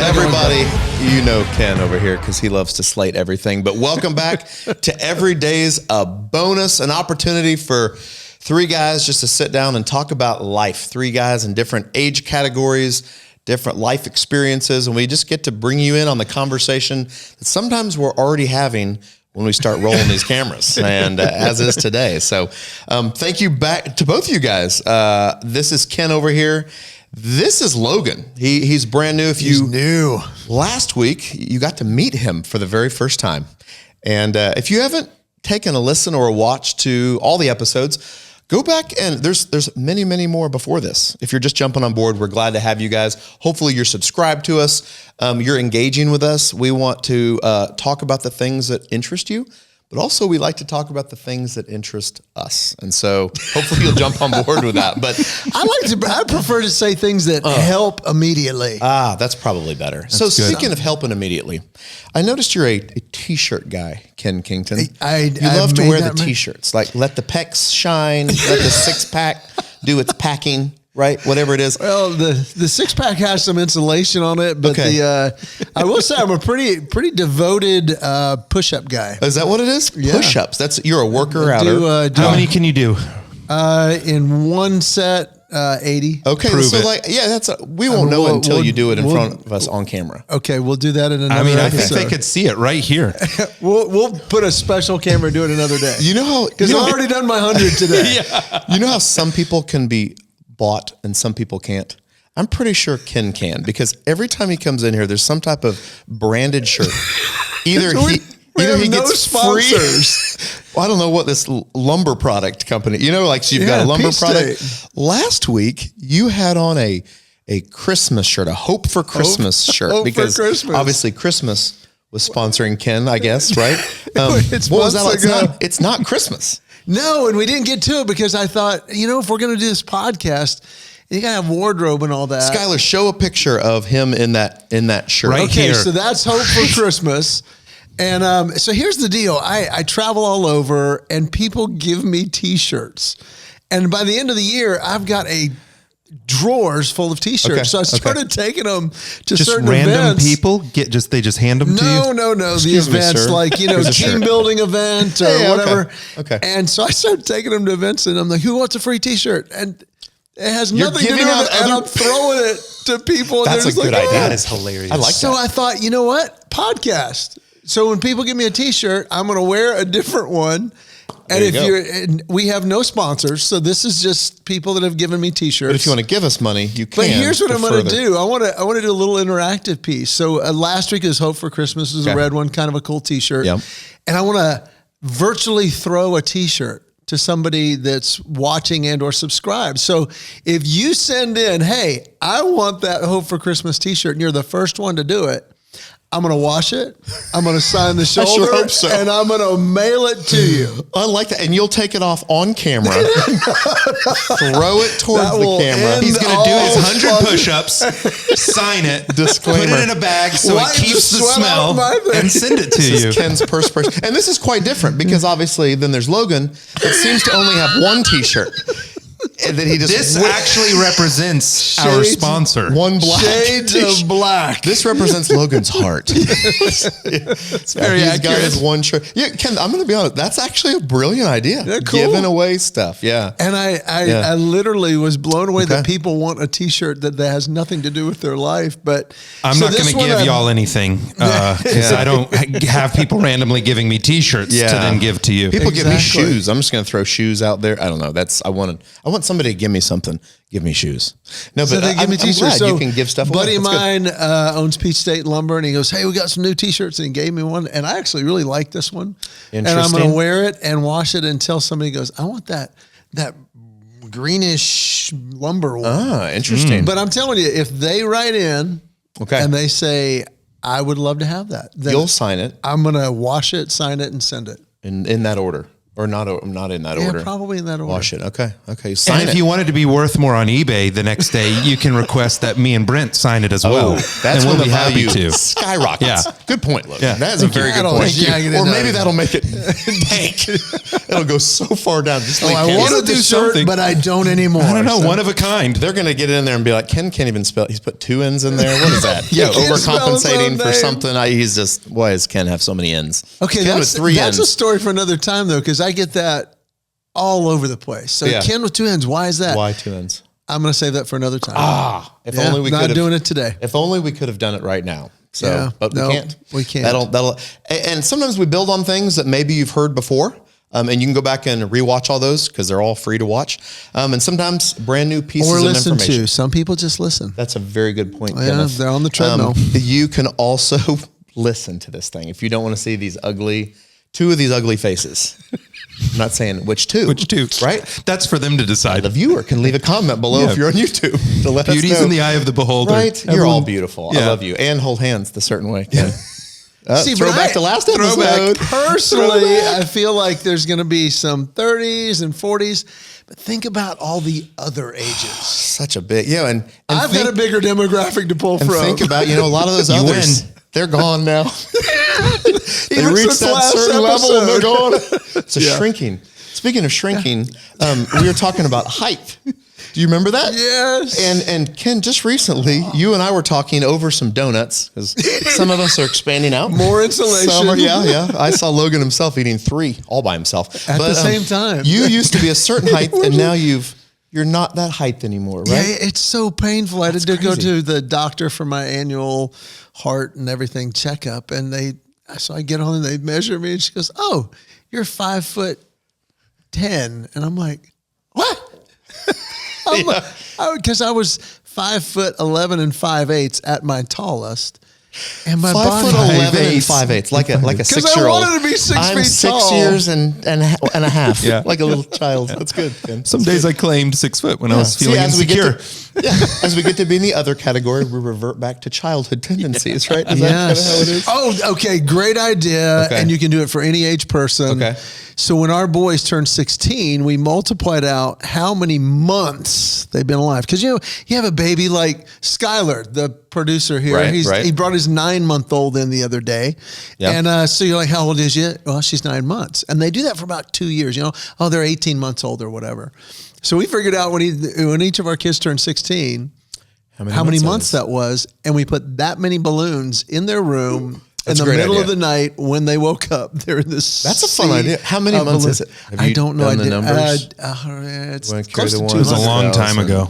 Everybody, you know Ken over here because he loves to slate everything. But welcome back to Every Day's a Bonus, an opportunity for three guys just to sit down and talk about life. Three guys in different age categories, different life experiences, and we just get to bring you in on the conversation that sometimes we're already having when we start rolling these cameras, and as is today. So thank you back to both of you guys. This is Ken over here. This is Logan. He's brand new. He's new. Last week, you got to meet him for the very first time. And if you haven't taken a listen or a watch to all the episodes, go back and there's many, many more before this. If you're just jumping on board, we're glad to have you guys. Hopefully you're subscribed to us. You're engaging with us. We want to talk about the things that interest you, but also we like to talk about the things that interest us. And so hopefully you'll jump on board with that. But I prefer to say things that help immediately. That's probably better. So speaking of helping immediately, I noticed you're a t-shirt guy, Kennkington. You love to wear the t-shirts, like let the pecs shine, let the six-pack do its packing. Right, whatever it is. Well, the six pack has some insulation on it, but I will say I'm a pretty devoted push up guy. Is that what it is? Yeah. Push ups. You're a worker outer. How many can you do? In one set, 80. Okay, we won't know until you do it in front of us on camera. Okay, we'll do that in another. I think they could see it right here. we'll put a special camera and do it another day. You know how? Because I've already done my 100 today. Yeah. You know how some people can be bought and some people can't? I'm pretty sure Ken can, because every time he comes in here, there's some type of branded shirt. Either he gets sponsors. Well, I don't know what this lumber product company, so you've got a lumber product. Last week, you had on a Christmas shirt, a Hope for Christmas shirt, because obviously Christmas was sponsoring Ken, I guess, right? What was that like? It's not Christmas. No, and we didn't get to it because I thought, if we're going to do this podcast, you got to have wardrobe and all that. Skylar, show a picture of him in that shirt. Right here. So that's Hope for Christmas. And so here's the deal. I travel all over and people give me t-shirts. And by the end of the year, I've got drawers full of t-shirts. Okay, so I started taking them to just certain random events. People they just hand them to you? No. The events like, team building event or whatever. Okay. And so I started taking them to events and I'm like, who wants a free t-shirt? And it has nothing to do with it. And I'm throwing it to people. That's a good idea. That is hilarious. I like that. So I thought, you know what? Podcast. So when people give me a t-shirt, I'm going to wear a different one. And we have no sponsors, so this is just people that have given me t-shirts. But if you want to give us money, you can. But here's what I'm going to do. I want to do a little interactive piece. So last week is Hope for Christmas. It was a red one, kind of a cool t-shirt. Yep. And I want to virtually throw a t-shirt to somebody that's watching and or subscribed. So if you send in, hey, I want that Hope for Christmas t-shirt, and you're the first one to do it, I'm going to wash it. I'm going to sign the shoulder. I sure hope so. And I'm going to mail it to you. I like that. And you'll take it off on camera. Throw it towards the camera. He's going to do his 100 push-ups, sign it, disclaimer, put it in a bag so it keeps the smell, and send it to you. This is Ken's person. And this is quite different because obviously then there's Logan that seems to only have one t-shirt. And then this actually represents our sponsor. One black. Shades of black. This represents Logan's heart. It's very accurate. He's got his one shirt. Yeah, Ken, I'm going to be honest. That's actually a brilliant idea. Yeah, cool. Giving away stuff. Yeah. And I literally was blown away that people want a t-shirt that has nothing to do with their life. But I'm not going to give y'all anything. I don't have people randomly giving me t-shirts to then give to you. People give me shoes. I'm just going to throw shoes out there. I don't know. I want somebody to give me something. Give me shoes. No, but they give me t-shirts. So you can give stuff away. Buddy of mine owns Peach State Lumber, and he goes, "Hey, we got some new t-shirts," and he gave me one, and I actually really like this one. And I'm going to wear it and wash it until somebody goes, "I want that greenish lumber one." Ah, interesting. But I'm telling you, if they write in and they say, "I would love to have that," then you'll sign it. I'm going to wash it, sign it, and send it in that order. Or not in that order? Probably in that order. Wash it. Okay. Sign and if it. you want it to be worth more on eBay the next day, you can request that me and Brent sign it as well. That's and when we'll the be happy value to. skyrockets. Yeah. Good point, Logan. Yeah. That is a very good point. Or maybe that'll make it tank. It'll go so far down. Just like I wanted the shirt, but I don't anymore. I don't know. One of a kind. They're going to get in there and be like, Ken can't even spell. He's put 2 N's in there. What is that? Yeah, overcompensating for something. He's just, why does Ken have so many N's? Okay, Ken that's a story for another time, though, because I get that all over the place. So Ken with 2 N's, why is that? Why 2 N's? I'm going to save that for another time. If only we could not doing it today. If only we could have done it right now. So, but we can't. We can't. And sometimes we build on things that maybe you've heard before. And you can go back and rewatch all those because they're all free to watch. And sometimes brand new pieces of information. Or listen to. Some people just listen. That's a very good point, Yeah, Kenneth. they're on the treadmill. You can also listen to this thing if you don't want to see two of these ugly faces. I'm not saying which two. Which two? Right? That's for them to decide. The viewer can leave a comment below if you're on YouTube to let Beauty's us know. in the eye of the beholder. Right? You're all beautiful. I love you. And hold hands the certain way. Ken. Throwback to last episode. Personally, I feel like there's going to be some 30s and 40s, but think about all the other ages. Such a big, and I've got a bigger demographic to pull from. Think about, a lot of those others, they're gone now. They reached that certain level and they're gone. So shrinking. Speaking of shrinking, we were talking about height. Do you remember that? Yes. And Ken, just recently, you and I were talking over some donuts because some of us are expanding out. More insulation. I saw Logan himself eating 3 all by himself. At the same time. You used to be a certain height and now you're not that height anymore, right? Yeah, it's so painful. I had to go to the doctor for my annual heart and everything checkup. And so I get on and they measure me and she goes, "Oh, you're 5'10". And I'm like, "What?" Because I was 5'11" and 5/8 at my tallest, and my body 5'11" and 5/8, like a 6-year-old. Because I wanted to be 6 feet tall. 6 years and a half, like a little child. That's good. Ken. Some days I claimed 6 foot when I was feeling insecure. As we get to be in the other category, we revert back to childhood tendencies, right? Is that kind of how it is? Oh, okay. Great idea. Okay. And you can do it for any age person. Okay. So when our boys turned 16, we multiplied out how many months they've been alive. Because, you have a baby like Skylar, the producer here. Right, He brought his 9-month-old in the other day. Yep. And so you're like, how old is she? Well, she's 9 months. And they do that for about 2 years. They're 18 months old or whatever. So we figured out when each of our kids turned 16, how many months that was. And we put that many balloons in their room. In the middle of the night when they woke up, they're in this. That's a fun idea. How many months is it? I don't know. The numbers? It's close to 200. It was a long time ago.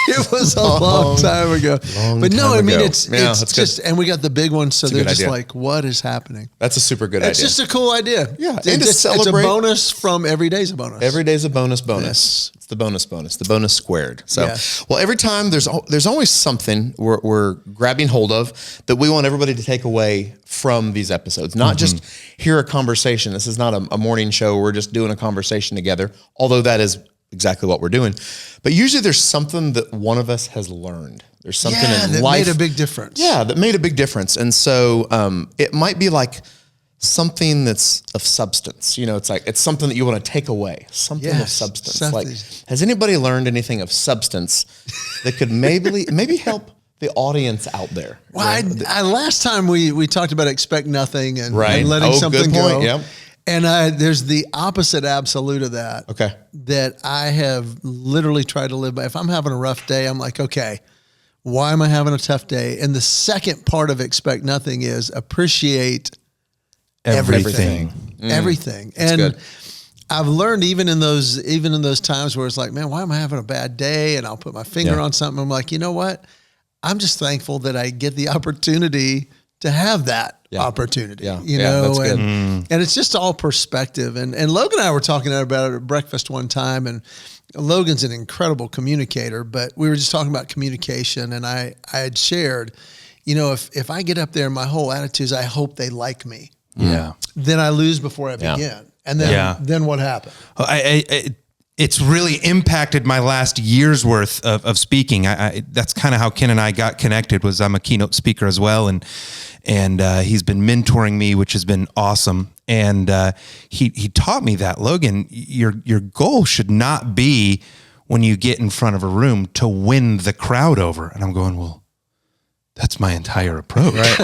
It was a long time ago. But no, I mean, it's just, and we got the big one. So they're just like, what is happening? That's a super good idea. It's just a cool idea. Yeah. It's a bonus from every day's a bonus. Every day's a bonus. Yes. It's the bonus, the bonus squared. So, well, every time there's always something we're grabbing hold of that we want everybody to take away from these episodes, not just hear a conversation. This is not a morning show where we're just doing a conversation together, although that is exactly what we're doing. But usually there's something that one of us has learned. There's something in life that made a big difference. Yeah, that made a big difference. And so it might be like something that's of substance. It's something that you want to take away. Something of substance. Like, has anybody learned anything of substance that could maybe help the audience out there? Well, last time we talked about expect nothing and letting something go. Yep. And there's the opposite absolute of that. Okay. That I have literally tried to live by. If I'm having a rough day, I'm like, okay, why am I having a tough day? And the second part of expect nothing is appreciate everything. Everything. And good. I've learned even in those times where it's like, man, why am I having a bad day? And I'll put my finger on something. I'm like, you know what? I'm just thankful that I get the opportunity to have that opportunity, that's good. And it's just all perspective. And Logan and I were talking about it at breakfast one time, and Logan's an incredible communicator, but we were just talking about communication, and I had shared, if I get up there and my whole attitude is I hope they like me, then I lose before I begin. And then what happened? it's really impacted my last year's worth of speaking. That's kind of how Ken and I got connected. Was I'm a keynote speaker as well, and he's been mentoring me, which has been awesome. And he taught me that, Logan, your goal should not be when you get in front of a room to win the crowd over. And I'm going, well, that's my entire approach. Right.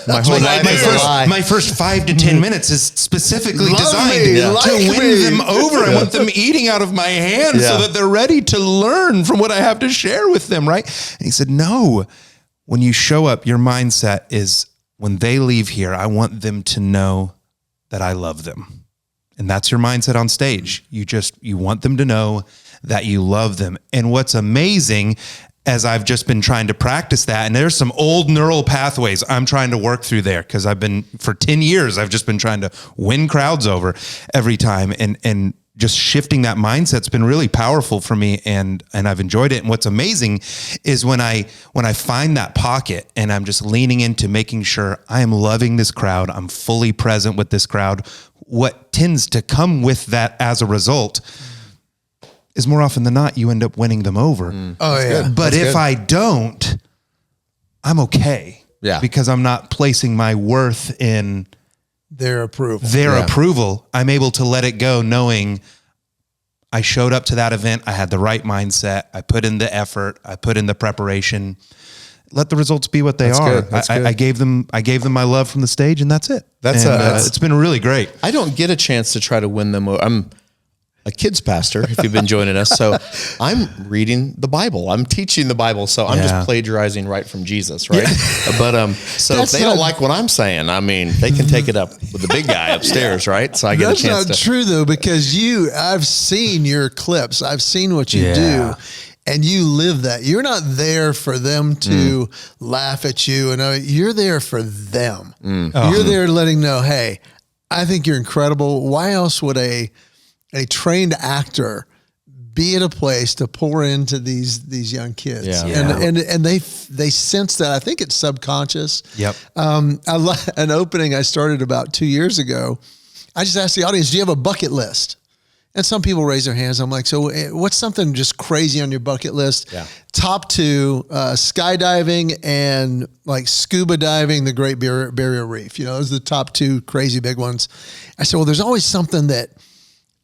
My whole life my first 5 to 10 minutes is specifically designed to win them over. I want them eating out of my hand so that they're ready to learn from what I have to share with them, right? And he said, no, when you show up, your mindset is when they leave here, I want them to know that I love them. And that's your mindset on stage. You want them to know that you love them. And what's amazing, as I've just been trying to practice that, and there's some old neural pathways I'm trying to work through there, because for 10 years, I've just been trying to win crowds over every time, and just shifting that mindset's been really powerful for me, and I've enjoyed it. And what's amazing is when I find that pocket and I'm just leaning into making sure I am loving this crowd, I'm fully present with this crowd, what tends to come with that as a result is more often than not, you end up winning them over. Oh, yeah. Good. But if I don't, I'm okay. Yeah. Because I'm not placing my worth in their approval. Approval. I'm able to let it go, knowing I showed up to that event. I had the right mindset. I put in the effort. I put in the preparation. Let the results be what they are. Good. I gave them my love from the stage, and that's it. It's been really great. I don't get a chance to try to win them over. I'm a kids pastor, if you've been joining us. So I'm reading the Bible. I'm teaching the Bible. So I'm just plagiarizing right from Jesus, right? But so if they don't like what I'm saying, I mean, they can take it up with the big guy upstairs, right? So I get a chance to. That's not true, though, because I've seen your clips. I've seen what you do. And you live that. You're not there for them to laugh at you. And you're there for them. You're there letting know, hey, I think you're incredible. Why else would a trained actor be at a place to pour into these young kids? And they sense that. I think it's subconscious. Yep. An opening I started about 2 years ago. I just asked the audience, do you have a bucket list? And some people raise their hands. I'm like, so what's something just crazy on your bucket list? Yeah. Top 2, skydiving and like scuba diving, the Great Barrier Reef. Those are the top 2 crazy big ones. I said, well, there's always something that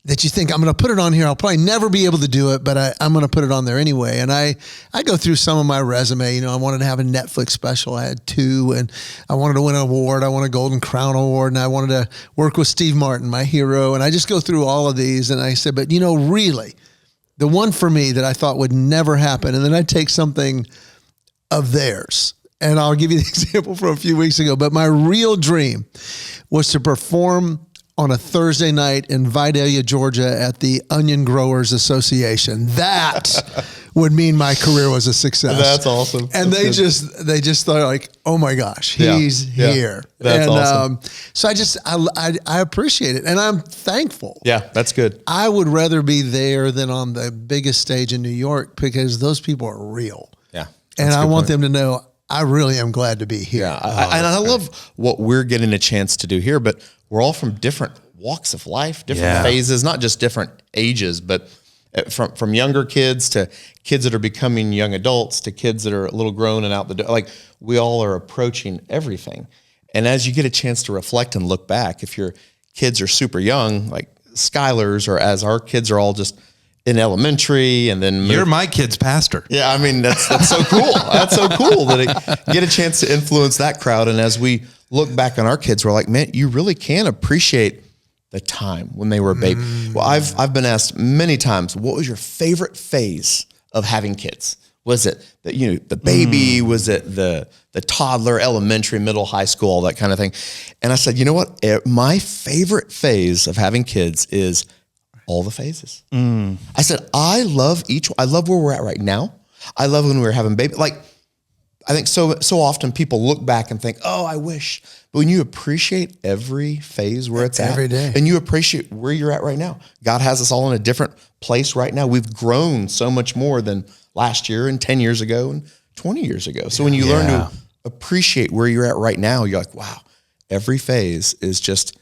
you think, I'm going to put it on here. I'll probably never be able to do it, but I'm going to put it on there anyway. And I go through some of my resume. I wanted to have a Netflix special. I had 2, and I wanted to win an award. I won a Golden Crown Award, and I wanted to work with Steve Martin, my hero. And I just go through all of these, and I said, but really, the one for me that I thought would never happen, and then I'd take something of theirs. And I'll give you the example from a few weeks ago, but my real dream was to perform on a Thursday night in Vidalia, Georgia at the Onion Growers Association. That would mean my career was a success. That's awesome. And they just thought like, oh my gosh, he's here. That's awesome. So I appreciate it, and I'm thankful. Yeah, that's good. I would rather be there than on the biggest stage in New York, because those people are real. Yeah. And I want them to know I really am glad to be here. Yeah. And I love what we're getting a chance to do here, but we're all from different walks of life, different phases, not just different ages, but from younger kids to kids that are becoming young adults to kids that are a little grown and out the door. Like, we all are approaching everything. And as you get a chance to reflect and look back, if your kids are super young, like Skylar's, or as our kids are all just in elementary, and then you're my kid's pastor. Yeah, I mean, that's so cool. That's so cool that it get a chance to influence that crowd. And as we look back on our kids, we're like, man, you really can appreciate the time when they were a baby. Well, I've been asked many times, what was your favorite phase of having kids? Was it the baby? Was it the toddler, elementary, middle, high school, all that kind of thing? And I said, you know what? My favorite phase of having kids is all the phases. I said, I love each one. I love where we're at right now. I love when we were having baby. Like, I think so often people look back and think, oh, I wish. But when you appreciate every phase where it's every day, and you appreciate where you're at right now, God has us all in a different place right now. We've grown so much more than last year and 10 years ago and 20 years ago. So when you learn to appreciate where you're at right now, you're like, wow, every phase is just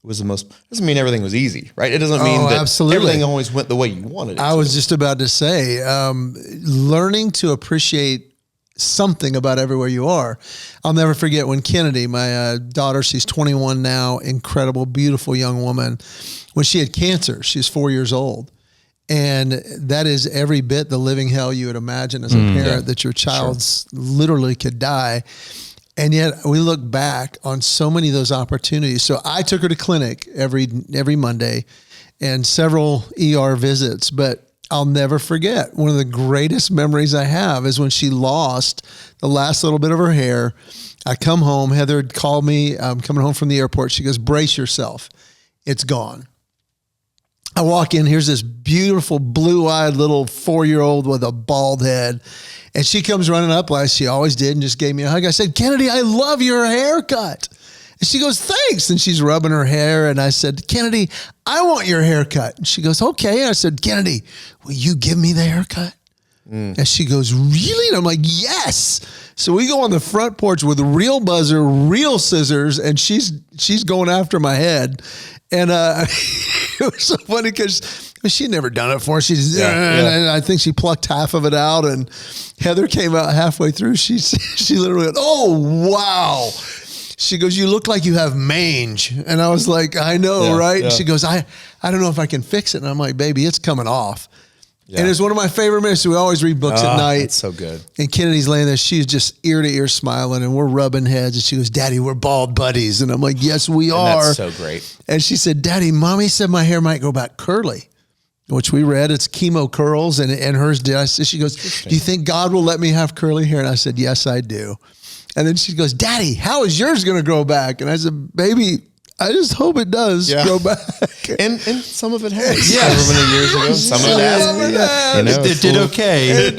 doesn't mean everything was easy, right? It doesn't mean that everything always went the way you wanted it. I was just about to say, learning to appreciate something about everywhere you are. I'll never forget when Kennedy, my daughter, she's 21 now, incredible, beautiful young woman. When she had cancer, she's 4 years old. And that is every bit the living hell you would imagine as a parent, that your child literally could die. And yet we look back on so many of those opportunities. So I took her to clinic every Monday and several ER visits, but I'll never forget. One of the greatest memories I have is when she lost the last little bit of her hair. I come home, Heather had called me, I'm coming home from the airport. She goes, brace yourself. It's gone. I walk in, here's this beautiful blue-eyed little 4-year-old with a bald head. And she comes running up like she always did and just gave me a hug. I said, Kennedy, I love your haircut. And she goes, thanks. And she's rubbing her hair. And I said, Kennedy, I want your haircut. And she goes, okay. And I said, Kennedy, will you give me the haircut? And she goes, really? And I'm like, yes. So we go on the front porch with a real buzzer, real scissors, and she's going after my head. And it was so funny because she'd never done it before. And I think she plucked half of it out, and Heather came out halfway through. She literally went, oh, wow. She goes, you look like you have mange. And I was like, I know, right? And she goes, I don't know if I can fix it. And I'm like, baby, it's coming off. Yeah. And it's one of my favorite minutes. We always read books at night. It's so good. And Kennedy's laying there. She's just ear to ear smiling, and we're rubbing heads. And she goes, Daddy, we're bald buddies. And I'm like, yes, we are. That's so great. And she said, Daddy, Mommy said my hair might go back curly, which we read. It's chemo curls, and hers did. She goes, do you think God will let me have curly hair? And I said, yes, I do. And then she goes, Daddy, how is yours going to grow back? And I said, baby, I just hope it does grow back. And some of it has. Yeah. However many years ago, some of it has. You know, it did okay.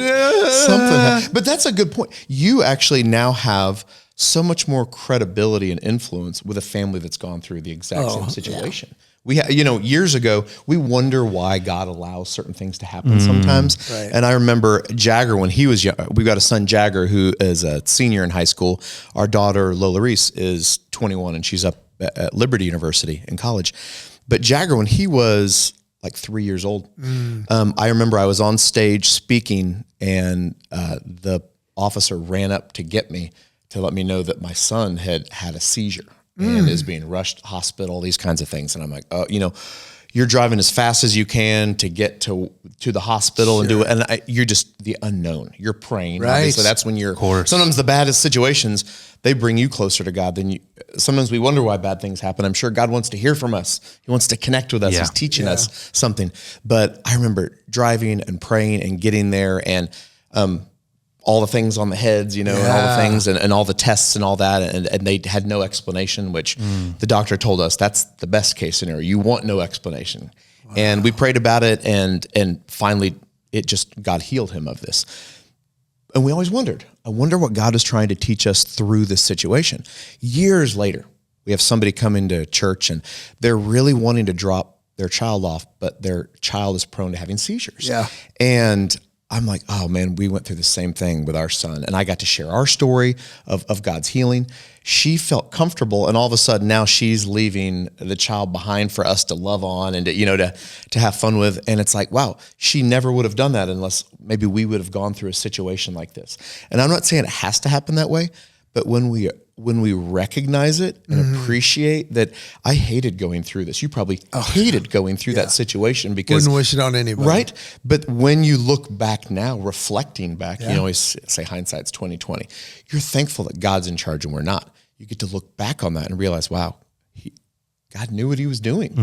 Something. But that's a good point. You actually now have so much more credibility and influence with a family that's gone through the exact same situation. Yeah. Years ago, we wonder why God allows certain things to happen sometimes. Right. And I remember Jagger when he was young. We've got a son, Jagger, who is a senior in high school. Our daughter, Lola Reese, is 21, and she's up at Liberty University in college. But Jagger, when he was like 3 years old, I remember I was on stage speaking, and the officer ran up to get me to let me know that my son had a seizure and is being rushed to hospital, these kinds of things. And I'm like, oh, you're driving as fast as you can to get to the hospital and do it. And you're just the unknown. You're praying. Right. So that's when sometimes the baddest situations, they bring you closer to God than you. Sometimes we wonder why bad things happen. I'm sure God wants to hear from us. He wants to connect with us. He's teaching us something. But I remember driving and praying and getting there, and all the things on the heads, and all the things and all the tests and all that. And they had no explanation, which the doctor told us that's the best case scenario. You want no explanation. Wow. And we prayed about it, and finally God healed him of this. And we always wondered, I wonder what God is trying to teach us through this situation. Years later, we have somebody come into church, and they're really wanting to drop their child off, but their child is prone to having seizures. Yeah. And I'm like, oh man, we went through the same thing with our son. And I got to share our story of God's healing. She felt comfortable, and all of a sudden now she's leaving the child behind for us to love on and to have fun with. And it's like, wow, she never would have done that unless maybe we would have gone through a situation like this. And I'm not saying it has to happen that way, but when we recognize it and appreciate that, I hated going through this. You probably hated going through that situation because wouldn't wish it on anybody. Right. But when you look back now, reflecting back, you always say hindsight's 20/20. You're thankful that God's in charge and we're not. You get to look back on that and realize, wow, God knew what he was doing.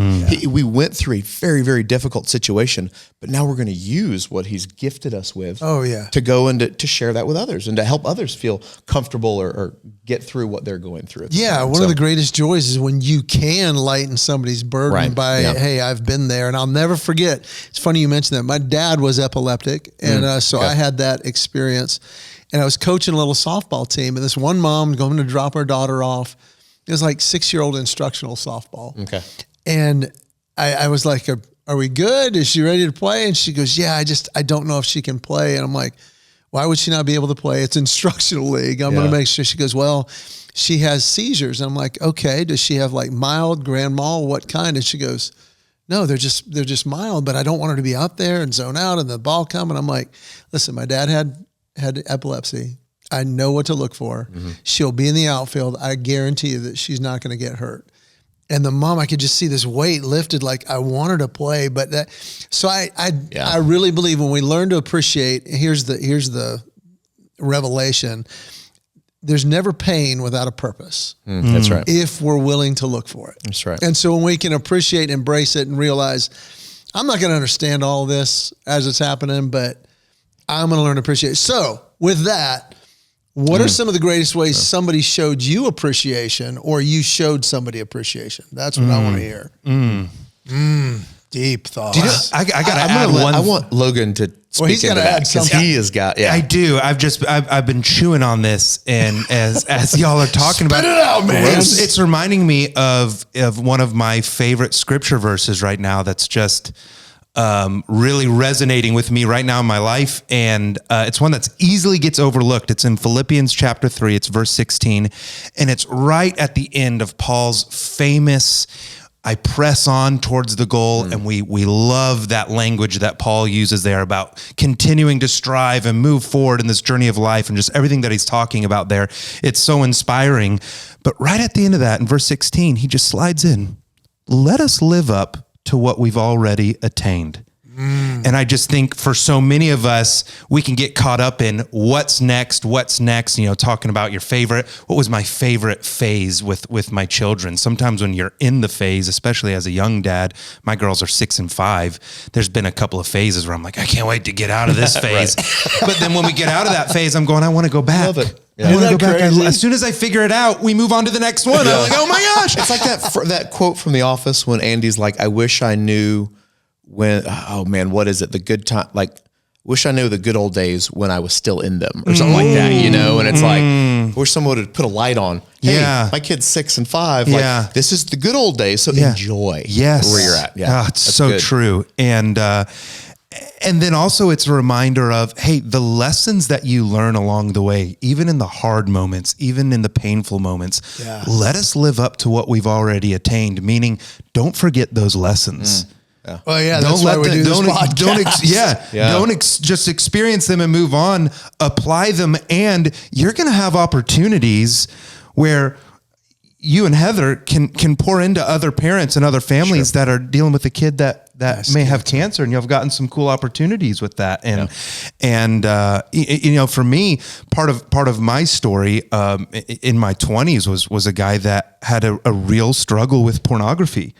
We went through a very, very difficult situation, but now we're going to use what he's gifted us with to go and to share that with others and to help others feel comfortable or get through what they're going through. Yeah, one of the greatest joys is when you can lighten somebody's burden by, hey, I've been there. And I'll never forget, it's funny you mentioned that. My dad was epileptic, and so I had that experience. And I was coaching a little softball team, and this one mom going to drop her daughter off. It was like 6-year-old instructional softball. Okay. And I was like, are we good? Is she ready to play? And she goes, yeah, I don't know if she can play. And I'm like, Why would she not be able to play? It's instructional league. I'm going to make sure. She goes, well, she has seizures. And I'm like, okay, does she have like mild, grand mal? What kind? And she goes, no, they're just mild, but I don't want her to be out there and zone out and the ball come. And I'm like, listen, my dad had epilepsy. I know what to look for. Mm-hmm. She'll be in the outfield. I guarantee you that she's not going to get hurt. And the mom, I could just see this weight lifted. Like I want her to play, but so I really believe when we learn to appreciate, here's the revelation. There's never pain without a purpose. That's right. If we're willing to look for it. That's right. And so when we can appreciate, embrace it, and realize, I'm not going to understand all this as it's happening, but I'm going to learn to appreciate it. So with that, what are some of the greatest ways somebody showed you appreciation or you showed somebody appreciation? That's what I want to hear. Deep thoughts. I got to add one. I want Logan to speak into that because he has got. Yeah, I do. I've been chewing on this, and as y'all are talking about, spit it out, man. It's reminding me of one of my favorite scripture verses right now. That's just really resonating with me right now in my life, and it's one that easily gets overlooked. It's in Philippians chapter 3. It's verse 16, and it's right at the end of Paul's famous, I press on towards the goal. And we love that language that Paul uses there about continuing to strive and move forward in this journey of life and just everything that he's talking about there. It's so inspiring. But right at the end of that, in verse 16, he just slides in, let us live up to what we've already attained. And I just think for so many of us, we can get caught up in what's next, talking about your favorite. What was my favorite phase with my children? Sometimes when you're in the phase, especially as a young dad, my girls are 6 and 5. There's been a couple of phases where I'm like, I can't wait to get out of this phase. But then when we get out of that phase, I'm going, I want to go back. Love it. Yeah. I want to go back. As soon as I figure it out, we move on to the next one. I'm like, oh my gosh. It's like that quote from The Office when Andy's like, I wish I knew when, oh man, what is it? The good time, like, wish I knew the good old days when I was still in them or something like that, And it's like, wish someone would put a light on. Hey, my kid's 6 and 5. Like, this is the good old days. So enjoy where you're at. Yeah. It's so good. True. And then also it's a reminder of, hey, the lessons that you learn along the way, even in the hard moments, even in the painful moments, let us live up to what we've already attained. Meaning, don't forget those lessons. Yeah. Well, yeah, that's why we do this podcast. Don't just experience them and move on. Apply them, and you're going to have opportunities where you and Heather can pour into other parents and other families that are dealing with a kid that may have cancer, and you've gotten some cool opportunities with that. And for me, part of my story in my 20s was a guy that had a real struggle with pornography,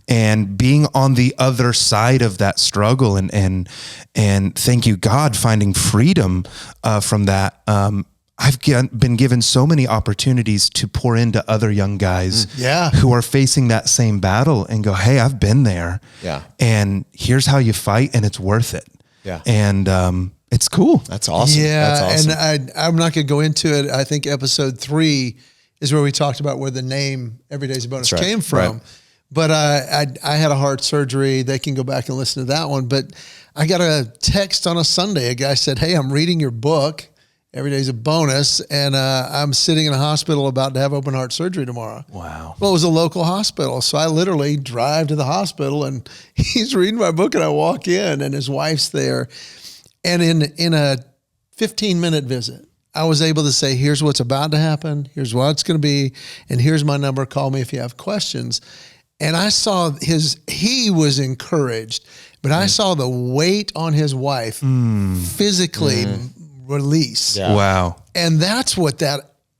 and being on the other side of that struggle, and thank you God, finding freedom from that. I've been given so many opportunities to pour into other young guys who are facing that same battle and go, hey, I've been there. Yeah. And here's how you fight, and it's worth it. Yeah. And it's cool. That's awesome. Yeah. That's awesome. And I'm not going to go into it. I think episode 3 is where we talked about where the name Every Day's a Bonus came from. Right. But I had a heart surgery. They can go back and listen to that one. But I got a text on a Sunday. A guy said, hey, I'm reading your book, Every Day's a Bonus, and I'm sitting in a hospital about to have open heart surgery tomorrow. Wow. Well, it was a local hospital, so I literally drive to the hospital, and he's reading my book, and I walk in, and his wife's there. And in a 15-minute visit, I was able to say, here's what's about to happen, here's what it's going to be, and here's my number. Call me if you have questions. And I saw he was encouraged, but I saw the weight on his wife physically release. Yeah. Wow. And that's what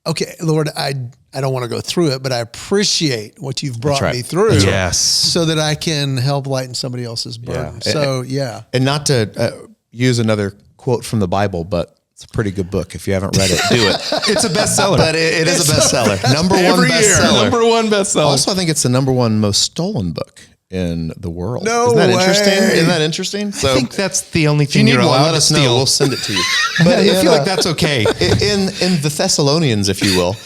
okay, Lord, I don't want to go through it, but I appreciate what you've brought me through. Yes. So that I can help lighten somebody else's burden. Yeah. So, And not to use another quote from the Bible, but it's a pretty good book. If you haven't read it, do it. It's a bestseller. But it is a bestseller. Number one bestseller. Number one bestseller. Also, I think it's the number one most stolen book in the world. No Isn't that way. interesting? Isn't that interesting? So, I think that's the only thing you're allowed to steal. We'll send it to you. But I feel like that's okay. In the Thessalonians, if you will,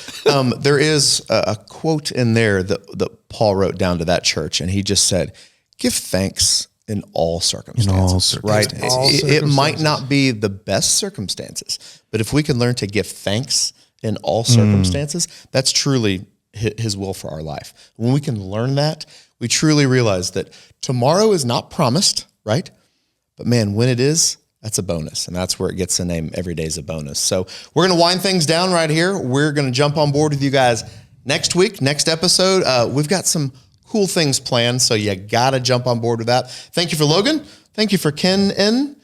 there is a quote in there that Paul wrote down to that church, and he just said, give thanks in all circumstances, right? It might not be the best circumstances, but if we can learn to give thanks in all circumstances, that's truly his will for our life. When we can learn that, we truly realize that tomorrow is not promised, right? But man, when it is, that's a bonus. And that's where it gets the name Every Day's a Bonus. So we're going to wind things down right here. We're going to jump on board with you guys next week, next episode. We've got some cool things planned, so you got to jump on board with that. Thank you for Logan. Thank you for Kenn.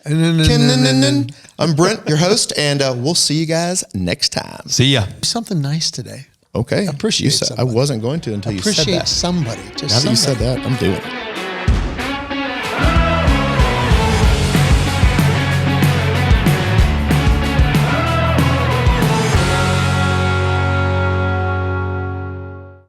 I'm Brent, your host, and we'll see you guys next time. See ya. Something nice today. Okay. Appreciate I wasn't going to until you said that. Appreciate somebody. Now that you said that, I'm doing it.